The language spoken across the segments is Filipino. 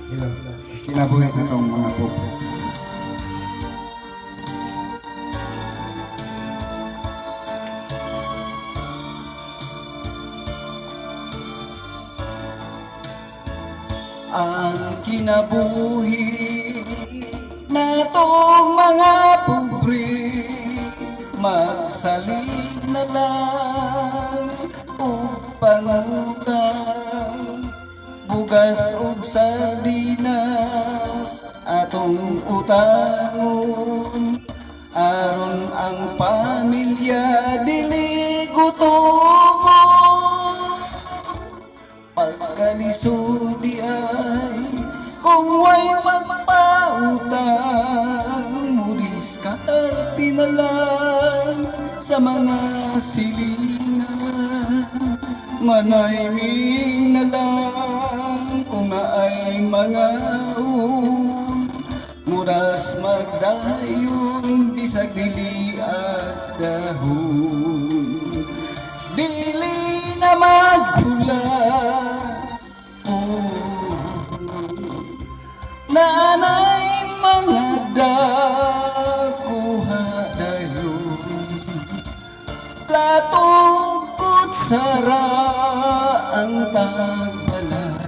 kinabuhi na itong mga pupo. Ang kinabuhi na tong mga pobre, magsalig na lang o pangutang, bugas o sardinas atong utangon, aron ang pamilya dili gutom. Pagkalisod di ay kung way magpautang, mudiskarte na lang sa mga silingan. Manaymin na lang kung ay mga muras magdayon bisag dili at dahon. Dili na maghulat nanay mga dakuha dayon, platong kutsara ang tagbalay,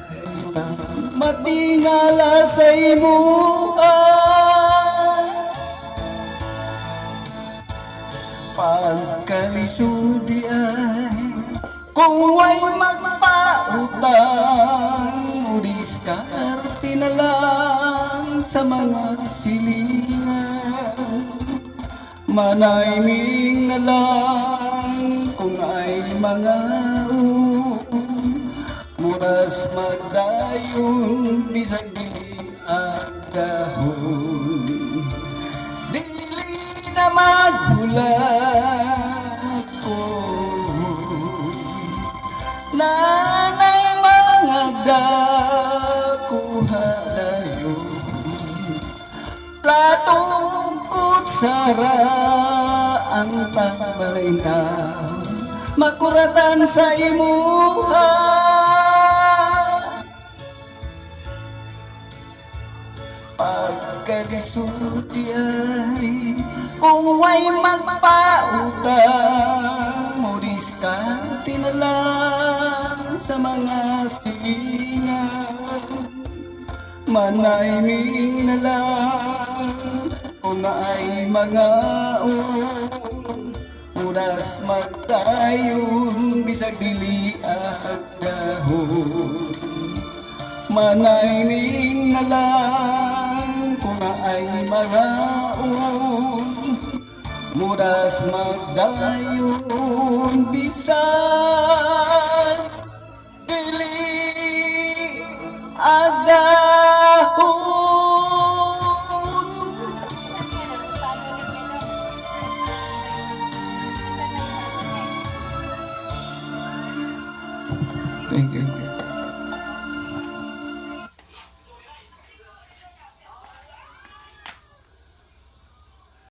matingala sa imuhan. Pagkalisod di ay kung way magpautang, mudiskarte na lang sa mga silingan. Manaymin na lang kung ay mga muras magdayon bisag dili ang dahon. Dili na maghulat ko nanay mga dakuha dayon, platong kutsara ang pagbalintaw, makuratan sa imuha. Pagkalisod di ay kung way magpautang, mudiskarte na lang sa mga silingan. Manaymin na lang kung ay mga oras magtayon bisag dili at dahon. Manaymin na lang kung ay mga muras magdayon bisag dili agad.